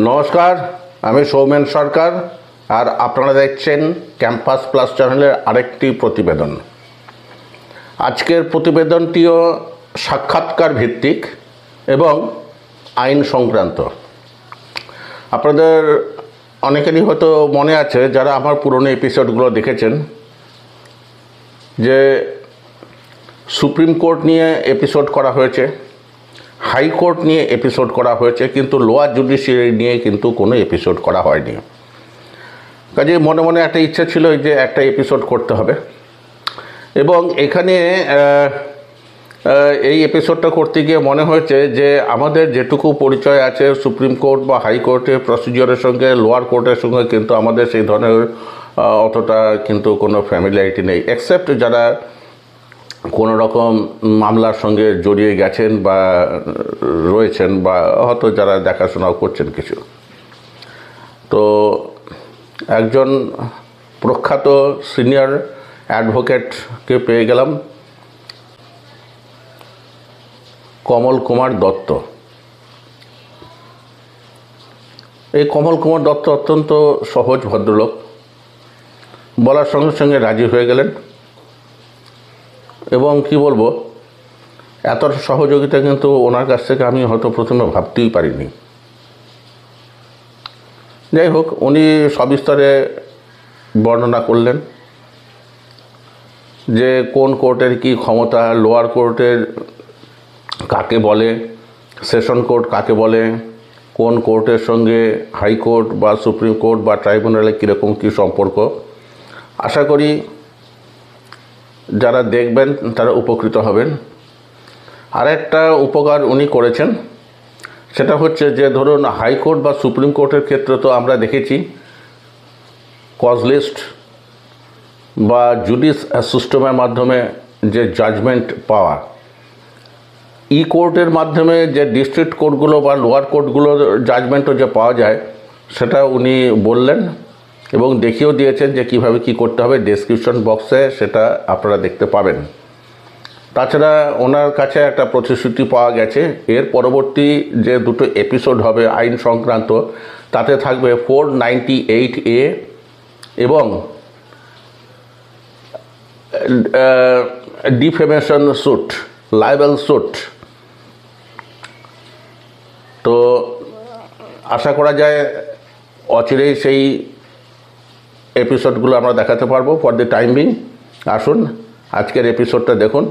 নমস্কার, আমি সৌমেন সরকার আর আপনারা দেখছেন ক্যাম্পাস প্লাস চ্যানেলের আরেকটি প্রতিবেদন। আজকের প্রতিবেদনটিও সাক্ষাৎকার ভিত্তিক এবং আইন সংক্রান্ত। আপনাদের অনেকেরই হয়তো মনে আছে, যারা আমার পুরনো এপিসোডগুলো দেখেছেন, যে সুপ্রিম কোর্ট নিয়ে এপিসোড করা হয়েছে, হাইকোর্ট নিয়ে এপিসোড করা হয়েছে, কিন্তু লোয়ার জুডিশিয়ারি নিয়ে কিন্তু কোনো এপিসোড করা হয়নি। কাজে মনে মনে একটা ইচ্ছা ছিল যে একটা এপিসোড করতে হবে, এবং এখানে এই এপিসোডটা করতে গিয়ে মনে হয়েছে যে আমাদের যেটুকু পরিচয় আছে সুপ্রিম কোর্ট বা হাইকোর্টের প্রসিডিওরের সঙ্গে, লোয়ার কোর্টের সঙ্গে কিন্তু আমাদের সেই ধরনের অতটা কিন্তু কোনো ফ্যামিলিয়ারিটি নেই, এক্সেপ্ট যারা কোনো রকম মামলার সঙ্গে জড়িয়ে গেছেন বা রয়েছেন, বা হয়তো যারা দেখাশোনাও করছেন কিছু। তো একজন প্রখ্যাত সিনিয়র অ্যাডভোকেটকে পেয়ে গেলাম, কমল কুমার দত্ত। এই কমল কুমার দত্ত অত্যন্ত সহজ ভদ্রলোক, বলার সঙ্গে সঙ্গে রাজি হয়ে গেলেন, এবং কি বলবো, এত সহযোগিতা কিন্তু ওনার কাছ থেকে আমি হয়তো প্রথমে ভাবতেই পারিনি। যাই হোক, উনি সবিস্তারে বর্ণনা করলেন যে কোন কোর্টের কি ক্ষমতা, লোয়ার কোর্টের কাকে বলে, সেশন কোর্ট কাকে বলে, কোন কোর্টের সঙ্গে হাইকোর্ট বা সুপ্রিম কোর্ট বা ট্রাইব্যুনালে কীরকম কী সম্পর্ক। আশা করি যারা দেখবেন তারা উপকৃত হবেন। আর একটা উপকার উনি করেছেন, সেটা হচ্ছে যে ধরুন হাইকোর্ট বা সুপ্রিম কোর্টের ক্ষেত্রে তো আমরা দেখেছি কজ লিস্ট বা জুডিস সিস্টেমের মাধ্যমে যে জাজমেন্ট পাওয়া, ই কোর্টের মাধ্যমে যে ডিস্ট্রিক্ট কোর্টগুলো বা লোয়ার কোর্টগুলোর জাজমেন্টও যে পাওয়া যায়, সেটা উনি বললেন এবং দেখিয়েও দিয়েছেন যে কিভাবে কি করতে হবে। ডেসক্রিপশন বক্সে সেটা আপনারা দেখতে পাবেন। তাছাড়া ওনার কাছে একটা প্রতিশ্রুতি পাওয়া গেছে, এর পরবর্তী যে দুটো এপিসোড হবে আইন সংক্রান্ত, তাতে থাকবে 498A এবং ডিফেমেশন স্যুট, লাইবেল স্যুট। তো আশা করা যায় অচিরেই সেই এপিসোডগুলো আমরা দেখাতে পারবো। ফর দ্য টাইম বিং আসুন আজকের এপিসোডটা দেখুন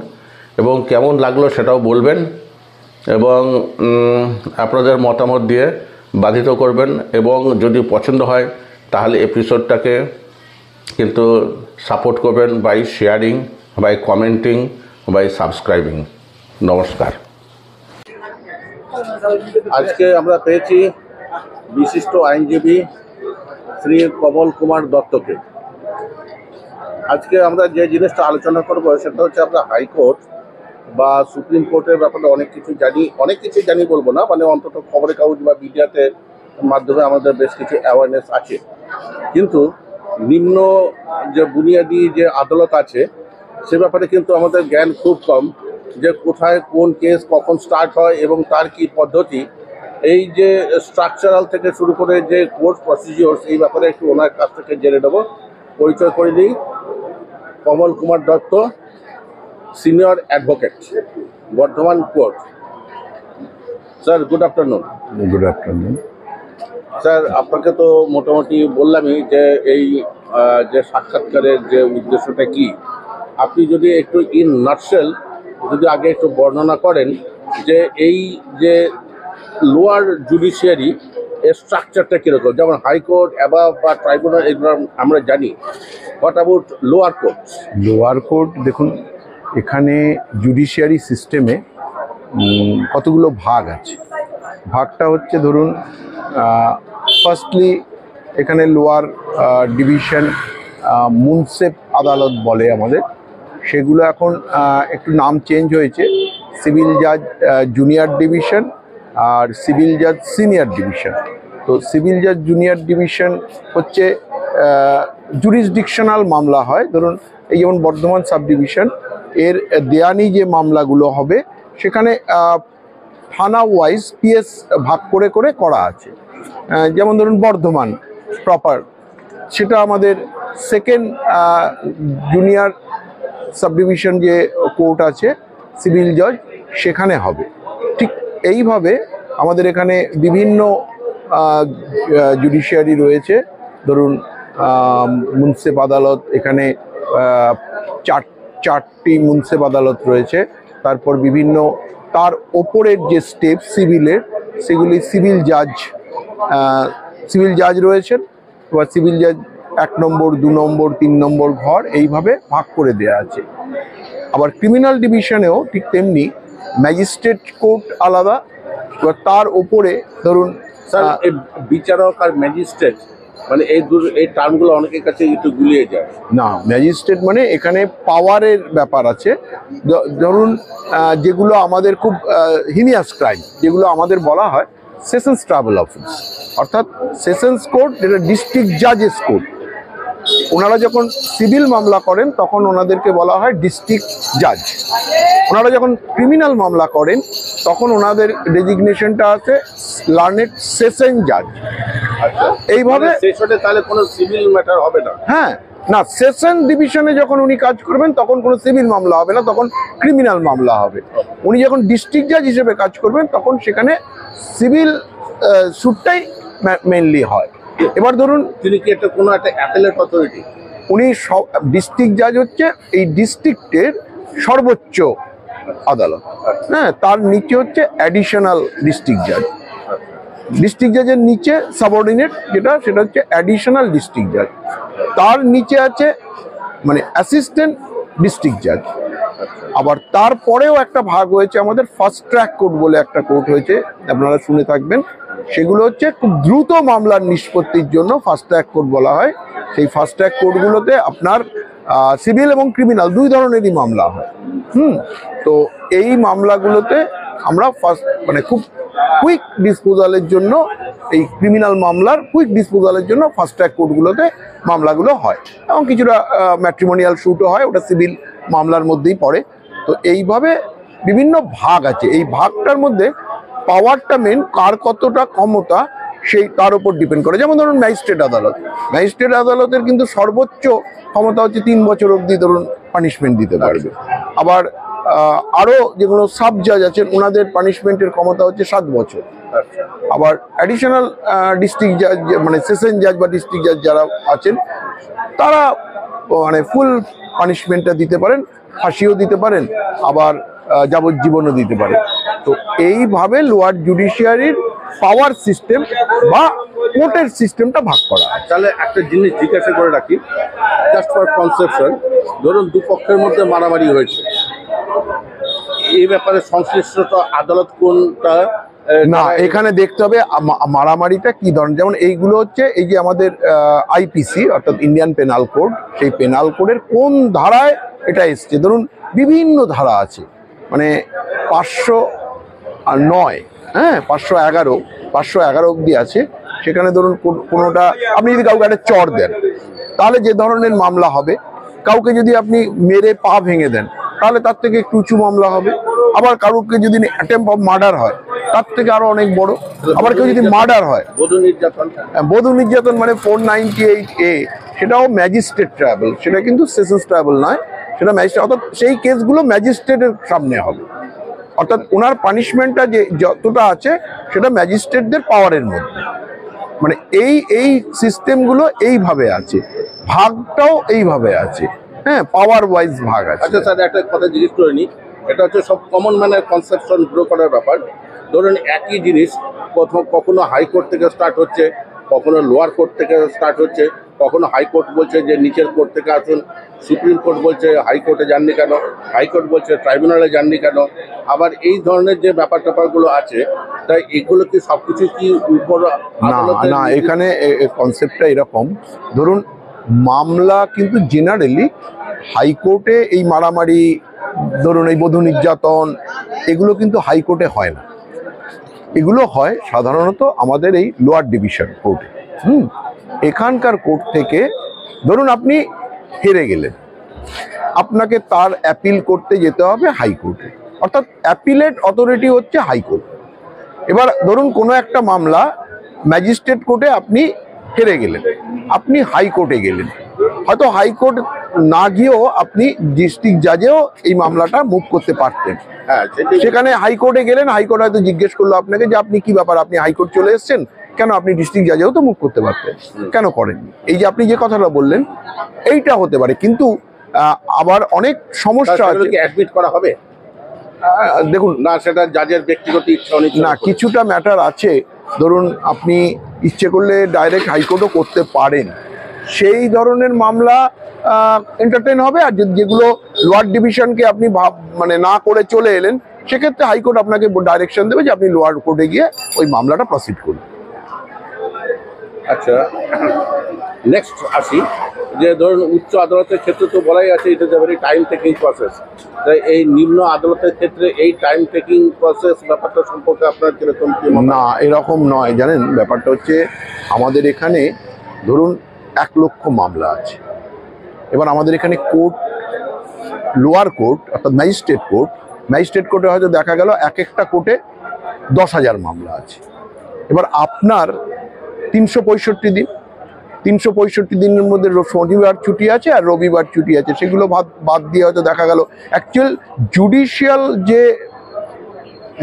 এবং কেমন লাগলো সেটাও বলবেন, এবং আপনাদের মতামত দিয়ে বাধিত করবেন, এবং যদি পছন্দ হয় তাহলে এপিসোডটাকে কিন্তু সাপোর্ট করবেন by sharing, by commenting, by subscribing. নমস্কার। আজকে আমরা পেয়েছি বিশিষ্ট আইনজীবী শ্রী কমল কুমার দত্তকে। আজকে আমরা যে জিনিসটা আলোচনা করব সেটা হচ্ছে, আমরা হাইকোর্ট বা সুপ্রিম কোর্টের ব্যাপারে অনেক কিছু জানি বলবো না, মানে অন্তত খবরের কাগজ বা মিডিয়াতে মাধ্যমে আমাদের বেশ কিছু অ্যাওয়ারনেস আছে, কিন্তু নিম্ন যে বুনিয়াদী যে আদালত আছে সে ব্যাপারে কিন্তু আমাদের জ্ঞান খুব কম, যে কোথায় কোন কেস কখন স্টার্ট হয় এবং তার কি পদ্ধতি, এই যে স্ট্রাকচারাল থেকে শুরু করে যে কোর্ট প্রসিডিওর, এই ব্যাপারে একটু ওনার কাছ থেকে জেনে নেব। পরিচয় করে দিই, Kamal Kumar Dutta, senior advocate, Bardhaman court. Sir, good afternoon. Good afternoon sir, আপনাকে তো মোটামুটি বললামই যে এই যে সাক্ষাৎকারের যে উদ্দেশ্যটা কি, আপনি যদি একটু ইন নাটসেল যদি আগে একটু বর্ণনা করেন যে এই যে লোয়ার জুডিশিয়ারি এর স্ট্রাকচারটা কীরকম, যেমন হাইকোর্ট, অ্যাবাভ বা ট্রাইব্যুনাল, এগুলো আমরা জানি। What about lower court? Lower court দেখুন, এখানে জুডিশিয়ারি সিস্টেমে কতগুলো ভাগ আছে। ভাগটা হচ্ছে, ধরুন ফার্স্টলি এখানে লোয়ার ডিভিশন মুনসেফ আদালত বলে আমাদের, সেগুলো এখন একটু নাম চেঞ্জ হয়েছে, সিভিল জাজ জুনিয়র ডিভিশন আর সিভিল জাজ সিনিয়র ডিভিশন। তো সিভিল জাজ জুনিয়র ডিভিশন হচ্ছে জুরিসডিকশনাল মামলা হয়, ধরুন এই যেমন বর্ধমান সাব ডিভিশন, এর দেয়ানি যে মামলাগুলো হবে সেখানে থানা ওয়াইজ পিএস ভাগ করে করে করা আছে। যেমন ধরুন বর্ধমান প্রপার, সেটা আমাদের সেকেন্ড জুনিয়র সাব ডিভিশন যে কোর্ট আছে সিভিল জজ, সেখানে হবে। ঠিক এইভাবে আমাদের এখানে বিভিন্ন জুডিশিয়ারি রয়েছে। ধরুন মুন্সিপ আদালত, এখানে চারটি মুন্সিপ আদালত রয়েছে। তারপর বিভিন্ন তার ওপরের যে স্টেপ সিভিলের, সেগুলি সিভিল জাজ রয়েছেন। এবার সিভিল জাজ 1 নম্বর, 2 নম্বর, 3 নম্বর ঘর এইভাবে ভাগ করে দেওয়া আছে। আবার ক্রিমিনাল ডিভিশনেও ঠিক তেমনি ম্যাজিস্ট্রেট কোর্ট আলাদা। এবার তার ওপরে ধরুন স্যার, এই বিচারক আর ম্যাজিস্ট্রেট মানে এই টার্মগুলো অনেকের কাছে একটু গুলিয়ে যায়। না, ম্যাজিস্ট্রেট মানে এখানে পাওয়ারের ব্যাপার আছে। ধরুন যেগুলো আমাদের খুব হিনিয়াস ক্রাইম, যেগুলো আমাদের বলা হয় সেশনস ট্রাইব্যুনাল অফিস, অর্থাৎ সেশনস কোর্ট, যেটা ডিস্ট্রিক্ট জাজেস কোর্ট। ওনারা যখন সিভিল মামলা করেন তখন ওনাদেরকে বলা হয় ডিস্ট্রিক্ট জাজ। ওনারা যখন ক্রিমিনাল মামলা করেন তখন ওনাদের ডেজিগনেশনটা আছে লার্নেড সেশন জাজ। আচ্ছা, এইভাবে সেশনে তাহলে কোনো সিভিল ম্যাটার হবে না? হ্যাঁ, না, সেশন ডিভিশনে যখন উনি কাজ করবেন তখন কোনো সিভিল মামলা হবে না, তখন ক্রিমিনাল মামলা হবে। উনি যখন ডিস্ট্রিক্ট জাজ হিসেবে কাজ করবেন তখন সেখানে সিভিল স্যুটটাই মেইনলি হয়। এবার ধরুন তিনি কি একটা কোনো একটা অ্যাপেলেট অথরিটি? উনি ডিস্ট্রিক্ট জাজ হচ্ছে এই ডিস্ট্রিক্টের সর্বোচ্চ আদালত। হ্যাঁ, তার নিচে হচ্ছে অ্যাডিশনাল ডিস্ট্রিক্ট জাজ। ডিস্ট্রিক্ট জাজের নিচে সাবঅর্ডিনেট সেটা হচ্ছে অ্যাডিশনাল ডিস্ট্রিক্ট জাজ। তার নিচে আছে মানে অ্যাসিস্ট্যান্ট ডিস্ট্রিক্ট জাজ। আবার তারপরেও একটা ভাগ হয়েছে আমাদের ফাস্ট ট্র্যাক কোর্ট বলে একটা কোর্ট হয়েছে, আপনারা শুনে থাকবেন। সেগুলো হচ্ছে খুব দ্রুত মামলার নিষ্পত্তির জন্য ফাস্ট ট্র্যাক কোর্ট বলা হয়। সেই ফাস্ট ট্র্যাক কোর্টগুলোতে আপনার সিভিল এবং ক্রিমিনাল 2 ধরনেরই মামলা হয়। তো এই মামলাগুলোতে আমরা মানে খুব কুইক ডিসপোজালের জন্য, এই ক্রিমিনাল মামলার কুইক ডিসপোজালের জন্য ফাস্ট ট্র্যাক কোর্টগুলোতে মামলাগুলো হয়, এবং কিছুটা ম্যাট্রিমোনিয়াল শ্যুটও হয়, ওটা সিভিল মামলার মধ্যেই পড়ে। তো এইভাবে বিভিন্ন ভাগ আছে। এই ভাগটার মধ্যে পাওয়ারটা মেন, কার কতটা ক্ষমতা সেই তার উপর ডিপেন্ড করে। যেমন ধরুন ম্যাজিস্ট্রেট আদালতের কিন্তু সর্বোচ্চ ক্ষমতা হচ্ছে 3 বছর অবধি ধরুন পানিশমেন্ট দিতে পারবে। আবার আরও যেগুলো সাব জাজ আছেন ওনাদের পানিশমেন্টের ক্ষমতা হচ্ছে 7 বছর। আবার অ্যাডিশনাল ডিস্ট্রিক্ট জাজ মানে সেশন জাজ বা ডিস্ট্রিক্ট জাজ যারা আছেন তারা মানে ফুল পানিশমেন্টটা দিতে পারেন, ফাঁসিও দিতে পারেন, আবার যাবজ্জীবনও দিতে পারেন। তো এইভাবে লোয়ার জুডিশিয়ারির পাওয়ার সিস্টেম বা কোর্টের সিস্টেমটা ভাগ করা। তাহলে একটা জিনিস জিজ্ঞাসা করে রাখি, জাস্ট ফর কনসেপশন, ধরুন দুপক্ষের মধ্যে মারামারি হয়েছে, এই ব্যাপারে সংশ্লিষ্টতা আদালত কোনটা? না, এখানে দেখতে হবে মারামারিটা কি ধরনের। যেমন এইগুলো হচ্ছে এই যে আমাদের আইপিসি অর্থাৎ ইন্ডিয়ান পেনাল কোড, সেই পেনাল কোডের কোন ধারায় এটা এসছে। ধরুন বিভিন্ন ধারা আছে, মানে 509, হ্যাঁ 511 অব্দি আছে। সেখানে ধরুন কোনোটা আপনি যদি কাউকে একটা চড় দেন তাহলে যে ধরনের মামলা হবে, কাউকে যদি আপনি মেরে পা ভেঙে দেন তাহলে তার থেকে একটু উঁচু মামলা হবে। আবার কারুকে যদি অ্যাটেম্প অফ মার্ডার হয় তার থেকে আরো অনেক বড়। আবার কেউ যদি মার্ডার হয়, বধূ নির্যাতন মানে 498A, সেটাও ম্যাজিস্ট্রেট ট্রাইব্যুনাল, সেটা কিন্তু সেশনস ট্রাইব্যুনাল নয়, সেটা ম্যাজিস্ট্রেট। অর্থাৎ সেই কেসগুলো ম্যাজিস্ট্রেটের সামনে হবে, অর্থাৎ ওনার পানিশমেন্টটা যে যতটা আছে সেটা ম্যাজিস্ট্রেটদের পাওয়ারের মধ্যে। মানে এই সিস্টেমগুলো এইভাবে আছে, ভাগটাও এইভাবে আছে। হ্যাঁ, পাওয়ার ওয়াইজ ভাগ আছে। আচ্ছা স্যার, একটা কথা জিজ্ঞেস করে নিই, এটা হচ্ছে সব কমন ম্যানের কনসেপশন গ্রো করার ব্যাপার। ধরুন একই জিনিস কখনো হাইকোর্ট থেকে স্টার্ট হচ্ছে, কখনো লোয়ার কোর্ট থেকে স্টার্ট হচ্ছে, কখনো হাইকোর্ট বলছে যে নিচের কোর্ট থেকে আসুন, সুপ্রিম কোর্ট বলছে হাইকোর্টে যাননি কেন, হাইকোর্ট বলছে ট্রাইব্যুনালে যাননি কেন। আবার এই ধরনের যে ব্যাপার ট্যাপারগুলো আছে, তাই এগুলো কি সবকিছু কি উপর আদালতের? না, এখানে কনসেপ্টটা এরকম, ধরুন মামলা কিন্তু জেনারেলি হাইকোর্টে এই মারামারি, ধরুন এই বধূ নির্যাতন, এগুলো কিন্তু হাইকোর্টে হয় না। এগুলো হয় সাধারণত আমাদের এই লোয়ার ডিভিশন কোর্টে। এখানকার কোর্ট থেকে ধরুন আপনি হেরে গেলেন, আপনাকে তার অ্যাপিল করতে যেতে হবে হাইকোর্টে, অর্থাৎ অ্যাপিলেট অথরিটি হচ্ছে হাইকোর্ট। এবার ধরুন কোনো একটা মামলা ম্যাজিস্ট্রেট কোর্টে আপনি হেরে গেলেন, আপনি হাইকোর্টে গেলেন, হয়তো হাইকোর্ট না গিয়েও আপনি ডিস্ট্রিক্ট জাজেও এই মামলাটা মুভ করতে পারতেন। হ্যাঁ, সেখানে হাইকোর্টে গেলেন, হাইকোর্ট হয়তো জিজ্ঞেস করলো আপনাকে যে আপনি কি ব্যাপার, আপনি হাইকোর্ট চলে এসেছেন কেন, আপনি ডিস্ট্রিক্ট জাজেও তো মুভ করতে পারতেন, কেন করেননি? এই যে আপনি যে কথাটা বললেন এইটা হতে পারে, কিন্তু আবার অনেক সমস্যা আছে। অ্যাডমিট করা হবে দেখুন না, সেটা জাজের ব্যক্তিগত ইচ্ছা না, কিছুটা ম্যাটার আছে। ধরুন আপনি ইচ্ছে করলে ডাইরেক্ট হাইকোর্টও করতে পারেন, সেই ধরনের মামলা এন্টারটেন হবে। আর যেগুলো লোয়ার ডিভিশনকে আপনি মানে না করে চলে এলেন, সেক্ষেত্রে হাইকোর্ট আপনাকে ডাইরেকশন দেবে যে আপনি লোয়ার কোর্টে গিয়ে ওই মামলাটা প্রসিড করুন। আচ্ছা, নেক্সট আসি, যে ধরুন উচ্চ আদালতের ক্ষেত্রে তো বলাই আছে এটা ভেরি টাইম টেকিং প্রসেস, তাই এই নিম্ন আদালতের ক্ষেত্রে এই টাইম টেকিং প্রসেস ব্যাপারটা সম্পর্কে আপনার কিরকম কি? না, এরকম নয়। জানেন ব্যাপারটা হচ্ছে আমাদের এখানে ধরুন 1 লক্ষ মামলা আছে। এবার আমাদের এখানে কোর্ট, লোয়ার কোর্ট অর্থাৎ ম্যাজিস্ট্রেট কোর্টে হয়তো দেখা গেল এক একটা কোর্টে 10,000 মামলা আছে। এবার আপনার 365 দিনের মধ্যে শনিবার ছুটি আছে আর রবিবার ছুটি আছে, সেগুলো বাদ দিয়ে হয়তো দেখা গেল অ্যাকচুয়াল জুডিশিয়াল যে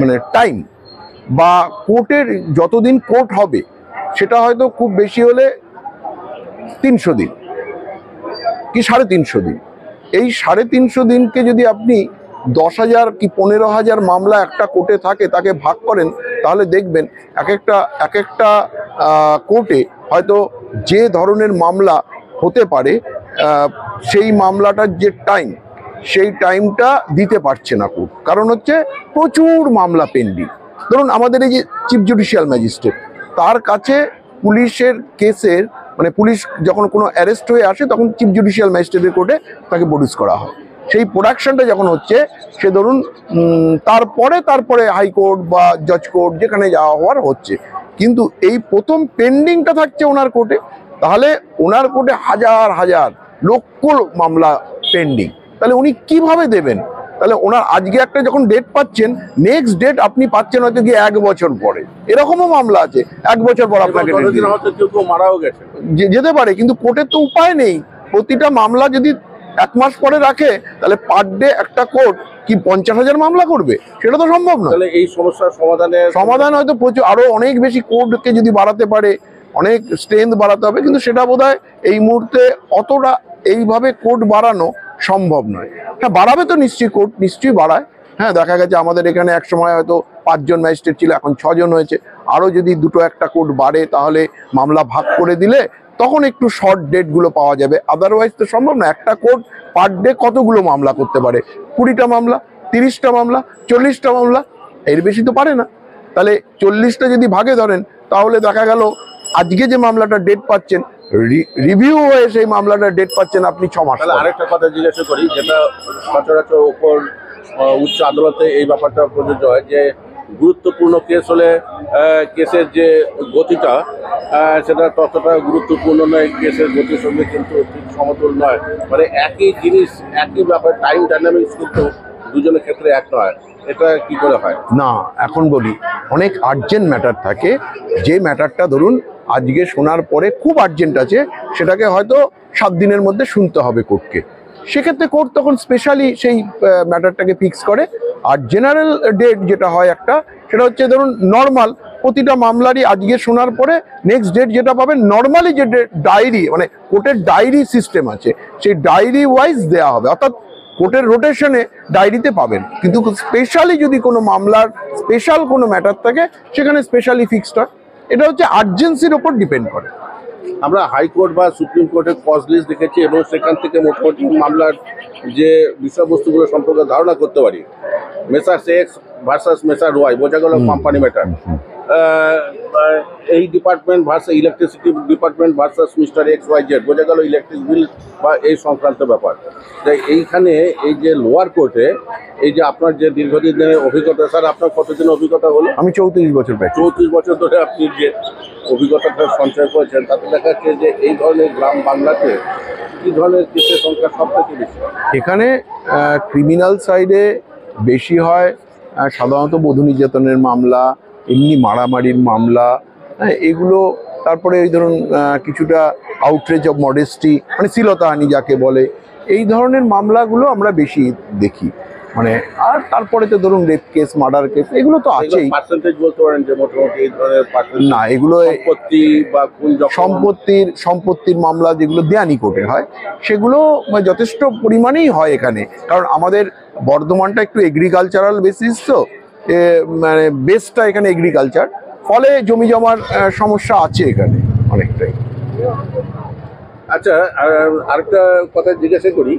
মানে টাইম বা কোর্টের যতদিন কোর্ট হবে সেটা হয়তো খুব বেশি হলে 300 দিন কি 350 দিন। এই 350 দিনকে যদি আপনি 10,000 কি 15,000 মামলা একটা কোর্টে থাকে তাকে ভাগ করেন, তাহলে দেখবেন এক একটা কোর্টে হয়তো যে ধরনের মামলা হতে পারে সেই মামলাটার যে টাইম, সেই টাইমটা দিতে পারছে না কোর্ট। কারণ হচ্ছে প্রচুর মামলা পেন্ডিং। ধরুন আমাদের এই যে চিফ জুডিশিয়াল ম্যাজিস্ট্রেট, তার কাছে পুলিশের কেসের মানে পুলিশ যখন কোনো অ্যারেস্ট হয়ে আসে তখন চিফ জুডিশিয়াল ম্যাজিস্ট্রেটের কোর্টে তাকে প্রডিউস করা হয়। সেই প্রোডাকশনটা যখন হচ্ছে, সে ধরুন তারপরে হাইকোর্ট বা জজ কোর্ট যেখানে যাওয়া হওয়ার হচ্ছে, কিন্তু এই প্রথম পেন্ডিংটা থাকছে ওনার কোর্টে। তাহলে ওনার কোর্টে হাজার লক্ষ মামলা পেন্ডিং, তাহলে উনি কিভাবে দেবেন? তাহলে ওনার আজকে একটা যখন ডেট পাচ্ছেন, নেক্সট ডেট আপনি পাচ্ছেন হয়তো কি 1 বছর পরে। এরকমও মামলা আছে 1 বছর পর আপনাকে মারাও গেছে, যেতে পারে, কিন্তু কোর্টের তো উপায় নেই। প্রতিটা মামলা যদি 1 মাস পরে রাখে, তাহলে পার ডে একটা কোর্ট কি 50,000 মামলা করবে? সেটা তো সম্ভব না। তাহলে এই সমস্যার সমাধান হয়তো প্রচুর আরো অনেক বেশি কোর্টকে যদি বাড়াতে পারে, অনেক স্ট্রেংথ বাড়াতে হবে, কিন্তু সেটা বোধহয় এই মুহূর্তে অতটা এইভাবে কোর্ট বাড়ানো সম্ভব নয়। হ্যাঁ, বাড়াবে তো নিশ্চয়ই, কোর্ট নিশ্চয়ই বাড়ায়। হ্যাঁ, দেখা গেছে আমাদের এখানে এক সময় হয়তো 5 জন ম্যাজিস্ট্রেট ছিল, এখন 6 জন হয়েছে। আরও যদি 2-1টা কোর্ট বাড়ে, তাহলে মামলা ভাগ করে দিলে তখন একটু শর্ট ডেটগুলো পাওয়া যাবে। আদারওয়াইজ তো সম্ভব না। একটা কোর্ট পার ডে কতগুলো মামলা করতে পারে? 20টা মামলা, 30টা মামলা, 40টা মামলা, এর বেশি তো পারে না। তাহলে 40টা যদি ভাগে ধরেন, তাহলে দেখা গেল আজকে যে মামলাটা ডেট পাচ্ছেন, রিভিউ হয়ে সেই মামলাটা ডেট পাচ্ছেন আপনি 6 মাস। তাহলে আরেকটা কথা জিজ্ঞাসা করি, যেটা সচরাচর উপর উচ্চ আদালতে এই ব্যাপারটা প্রযোজ্য হয়, যে গুরুত্বপূর্ণ কেস হলে কেসের যে গতিটা সেটা ততটা গুরুত্বপূর্ণ নয়, কেসের গতির সঙ্গে কিন্তু ঠিক সমতুল নয়। মানে একই জিনিস, একই ব্যাপার, টাইম ডাইনামিক্স কিন্তু দুজনের ক্ষেত্রে এক নয়। এটা কি করে হয়? না, এখন বলি, অনেক আর্জেন্ট ম্যাটার থাকে। যে ম্যাটারটা ধরুন আজকে শোনার পরে খুব আর্জেন্ট আছে, সেটাকে হয়তো 7 দিনের মধ্যে শুনতে হবে কোর্টকে। সেক্ষেত্রে কোর্ট তখন স্পেশালি সেই ম্যাটারটাকে ফিক্স করে। আর জেনারেল ডেট যেটা হয় একটা, সেটা হচ্ছে ধরুন নর্মাল প্রতিটা মামলারই আজকে শোনার পরে নেক্সট ডেট যেটা পাবেন, নর্মালি যে ডায়েরি মানে কোর্টের ডায়েরি সিস্টেম আছে, সেই ডায়েরি ওয়াইজ দেওয়া হবে। অর্থাৎ কোর্টের রোটেশনে ডায়েরিতে পাবেন, কিন্তু স্পেশালি যদি কোনো মামলার স্পেশাল কোনো ম্যাটার থাকে, সেখানে স্পেশালি ফিক্সড হয়। এটা হচ্ছে আর্জেন্সির ওপর ডিপেন্ড করে। আমরা হাইকোর্ট বা সুপ্রিম কোর্টের কজ লিস্ট দেখেছি এবং সেখান থেকে মোটামুটি মামলার যে বিষয়বস্তুগুলো সম্পর্কে ধারণা করতে পারি। Messrs X versus messrs Y, বোঝা গেল কোম্পানি ম্যাটার। এই department versus electricity department versus mister X Y Z, বোঝা গেল ইলেকট্রিক বিল বা এই সংক্রান্ত ব্যাপার। তাই এইখানে এই যে লোয়ার কোর্টে এই যে আপনার যে দীর্ঘদিনের অভিজ্ঞতা, স্যার আপনার কতদিনের অভিজ্ঞতা হলো? আমি 34 বছর প্রায়। 34 বছর ধরে আপনি যে অভিজ্ঞতাটা সঞ্চয় করেছেন, তাতে দেখা যাচ্ছে যে এই ধরনের গ্রাম বাংলাতে কী ধরনের কেসের সংখ্যা সব থেকে বেশি? এখানে ক্রিমিনাল সাইডে বেশি হয় সাধারণত বধূ নির্যাতনের মামলা, এমনি মারামারির মামলা, হ্যাঁ, এগুলো তারপরে এই ধরুন কিছুটা আউটরেজ অফ মডেস্টি, মানে শ্লীলতাহানি যাকে বলে, এই ধরনের মামলাগুলো আমরা বেশি দেখি। মানে আর তারপরে তো ধরুন রেপ কেস, মার্ডার কেস, এগুলো তো আছেই। পার্সেন্টেজ বলতে পারেন যে মোটামুটি এই ধরনের না, এগুলো সম্পত্তি বা খুন সম্পত্তির মামলা যেগুলো দেয়ানি কোর্টে হয়, সেগুলো যথেষ্ট পরিমাণেই হয় এখানে। কারণ আমাদের বর্ধমানটা একটু এগ্রিকালচারাল বেসিস, তো মানে বেসটা এখানে এগ্রিকালচার, ফলে জমি জমার সমস্যা আছে এখানে অনেকটাই। আচ্ছা, আরেকটা কথা জিজ্ঞাসা করি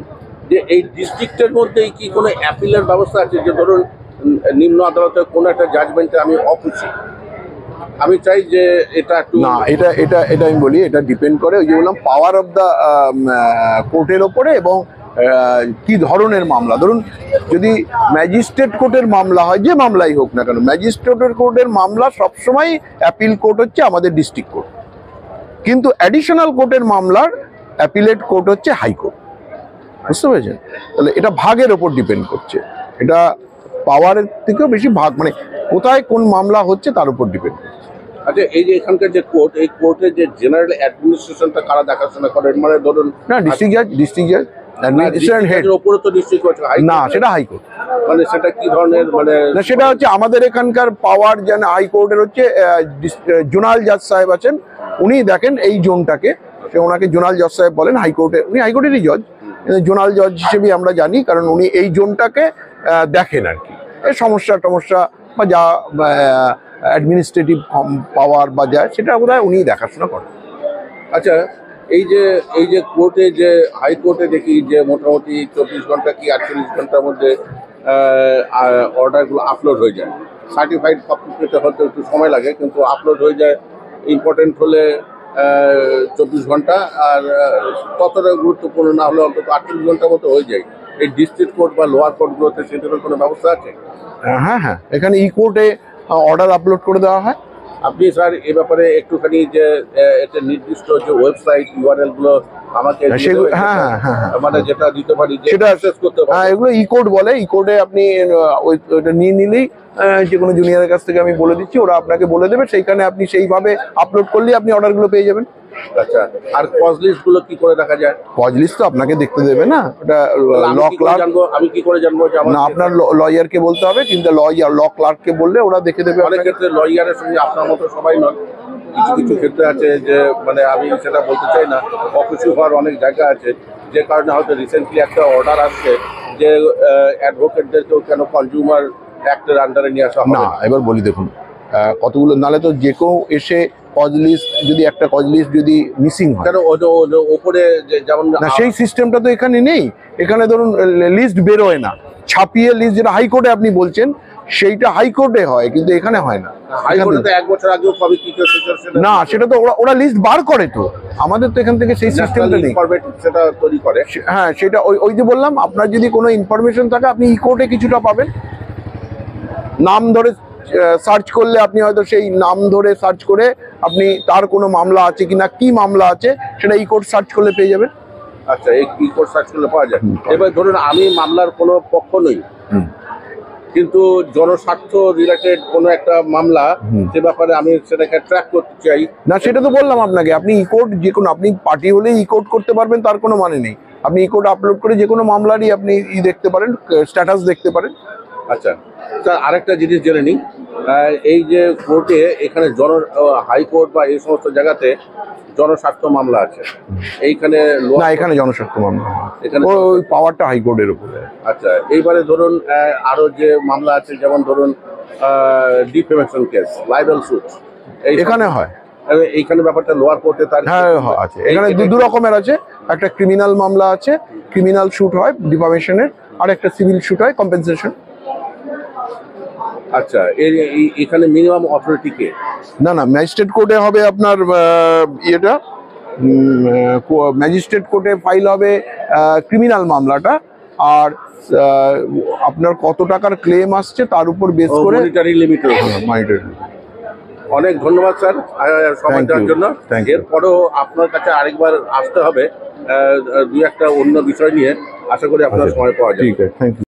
যে এই ডিস্ট্রিক্টের মধ্যেই কি কোনো অ্যাপিলের ব্যবস্থা আছে? যে ধরুন নিম্ন আদালতের কোনো একটা জাজমেন্টে আমি অখুশি, আমি চাই যে এটা একটু না, এটা আমি বলি, এটা ডিপেন্ড করে ওই যে বললাম পাওয়ার অফ দ্য কোর্টের ওপরে এবং কি ধরনের মামলা। ধরুন যদি ম্যাজিস্ট্রেট কোর্টের মামলা হয়, যে মামলাই হোক না কেন, ম্যাজিস্ট্রেট কোর্টের মামলা সবসময় অ্যাপিল কোর্ট হচ্ছে আমাদের ডিস্ট্রিক্ট কোর্ট, কিন্তু অ্যাডিশনাল কোর্টের মামলার অ্যাপিলেট কোর্ট হচ্ছে হাইকোর্ট। বুঝতে পেরেছেন? তাহলে এটা ভাগের ওপর ডিপেন্ড করছে, এটা পাওয়ারের থেকেও বেশি ভাগ, মানে কোথায় কোন মামলা হচ্ছে তার উপর ডিপেন্ড করছে। আচ্ছা, এই যে এখানকার যে কোর্ট, এই কোর্টের যে জেনারেল অ্যাডমিনিস্ট্রেশনটা কারা দেখাশোনা করেন? মানে ধরুন না, ডিস্ট্রিক্ট জাজ অ্যাডমিনিস্ট্রেশন হেড। উপরে তো ডিস্ট্রিক্ট কোর্ট, না, সেটা হাইকোর্ট। মানে সেটা কি ধরনের, মানে না, সেটা হচ্ছে আমাদের এখানকার পাওয়ার, যেন হাইকোর্টের হচ্ছে জোনাল জাজ সাহেব আছেন, উনি দেখেন এই জোনটাকে, সে ওনাকে জোনাল জজ সাহেব বলেন। হাইকোর্টে উনি হাইকোর্টেরই জজ, জোনাল জজ হিসেবে আমরা জানি, কারণ উনি এই জোনটাকে দেখেন আর কি, এই সমস্যা বা যা অ্যাডমিনিস্ট্রেটিভ পাওয়ার বা যা, সেটা বোধহয় উনি দেখাশোনা করেন। আচ্ছা, এই যে কোর্টে, যে হাইকোর্টে দেখি যে মোটামুটি 24 ঘন্টা কি 48 ঘন্টার মধ্যে অর্ডারগুলো আপলোড হয়ে যায়। সার্টিফাইড কপি পেতে হয়তো একটু সময় লাগে, কিন্তু আপলোড হয়ে যায়। ইম্পর্টেন্ট হলে 24 ঘন্টা, আর ততটা গুরুত্বপূর্ণ না হলে অন্তত 48 ঘন্টার মতো হয়ে যায়। এই ডিস্ট্রিক্ট কোর্ট বা লোয়ার কোর্টগুলোতে সে ধরনের কোনো ব্যবস্থা আছে? হ্যাঁ, এখানে কোর্টে অর্ডার আপলোড করে দেওয়া হয়। আপনি স্যার এ ব্যাপারে একটুখানি যে একটা নির্দিষ্ট যে ওয়েবসাইট ইউআরএল গুলো আমাকে মানে যেটা দিতে পারি, সেটা অ্যাক্সেস করতে পারি। হ্যাঁ, এগুলো কোর্ট বলে। কোর্টে আপনি ওইটা নিয়ে নিলেই, যে কোনো জুনিয়রের কাছ থেকে আমি বলে দিচ্ছি, ওরা আপনাকে বলে দেবে, সেইখানে আপনি সেইভাবে আপলোড করলেই আপনি অর্ডারগুলো পেয়ে যাবেন। আচ্ছা, আর কজ লিস্ট গুলো কি করে দেখা যায়? কজ লিস্ট তো আপনাকে দেখতে দেবে না, ওটা ল ক্লার্ক। আমি কি করে জানবো যে না, আপনার লয়ারকে বলতে হবে, কিন্তু ল ক্লার্ককে বললে ওরা দেখে দেবে। অনেক ক্ষেত্রে লয়ারের সঙ্গে আপনার মতো সবাই নয়, কিছু ক্ষেত্রে আছে যে, মানে আমি সেটা বলতে চাই না, অখুশি হওয়ার অনেক জায়গা আছে, যে কারণে হয়তো রিসেন্টলি একটা অর্ডার আসছে যে অ্যাডভোকেটদেরকেও কেন কনজিউমার অ্যাক্টের আন্ডারে নিয়ে আসা হবে না। এবার বলি, দেখুন কতগুলো, নালে তো যে কেউ এসে কজ লিস্ট, যদি একটা কজ লিস্ট যদি মিসিং হয়, কেন ওপরে যেমন না, সেই সিস্টেমটা তো এখানে নেই। এখানে ধরুন লিস্ট বেরোয় না, ছাপিয়ে লিস্ট, যেটা হাইকোর্টে আপনি বলছেন, সেইটা হাইকোর্টে হয়, কিন্তু এখানে হয় না। হাইকোর্টে তো 1 বছর আগেও কবে কি না, সেটা তো ওরা লিস্ট বার করে, তো আমাদের তো এখান থেকে সেই সিস্টেমটা নেই। সেটা তৈরি করে। হ্যাঁ, সেটা ওই যে বললাম, আপনার যদি কোনো ইনফরমেশন থাকে, আপনি কোর্টে কিছুটা পাবেন। নাম ধরে সার্চ করলে আপনি হয়তো সেই নাম ধরে সার্চ করে আপনি তার কোনো মামলা আছে কিনা, কি মামলা আছে, সেটা কোর্ট সার্চ করলে পেয়ে যাবেন। আচ্ছা, এই কোর্ট সার্চ করলে পাওয়া যায়। এবার ধরুন আমি মামলার কোনো পক্ষ নই, কিন্তু জনস্বার্থ রিলেটেড কোনো একটা মামলা, সে ব্যাপারে আমি সেটাকে ট্র্যাক করতে চাই। না, সেটা তো বললাম আপনাকে, আপনি কোর্ট যে কোনো, আপনি পার্টি হলেই কোর্ট করতে পারবেন, তার কোনো মানে নেই। আপনি কোর্ট আপলোড করে যে কোনো মামলারই আপনি দেখতে পারেন, স্ট্যাটাস দেখতে পারেন। আচ্ছা স্যার, আরেকটা জিনিস জেনে নিই, এই যে কোর্টে এখানে হাইকোর্ট বা এই সমস্ত জায়গাতে জনস্বার্থ মামলা আছে, এইখানে না, এখানে জনস্বার্থ মামলা, এখানে ওই পাওয়ারটা হাইকোর্টের উপরে। আচ্ছা, এইবারে ধরুন আরো যে মামলা আছে, যেমন ধরুন ডিফেমেশন কেস, লাইবেল সুট, এখানে হয়। এইখানে ব্যাপারটা লোয়ার কোর্টে তার আছে। এখানে দু রকমের আছে, একটা ক্রিমিনাল মামলা আছে, ক্রিমিনাল শুট হয় ডিফামেশনের, আর একটা সিভিল শুট হয় কম্পেনসেশন। আচ্ছা, এখানে মিনিমাম অথরিটি কে? না, ম্যাজিস্ট্রেট কোর্টে হবে আপনার ইয়েটা, ম্যাজিস্ট্রেট কোর্টে ফাইল হবে ক্রিমিনাল মামলাটা, আর আপনার কত টাকার ক্লেম আসছে তার উপর বেস করে মনিটারি লিমিট। অনেক ধন্যবাদ স্যার সময় দেওয়ার জন্য। এরপরেও আপনার কাছে আরেকবার আসতে হবে 2-1টা অন্য বিষয় নিয়ে, আশা করি আপনার সময় পাওয়া যায়। ঠিক আছে, থ্যাংক ইউ।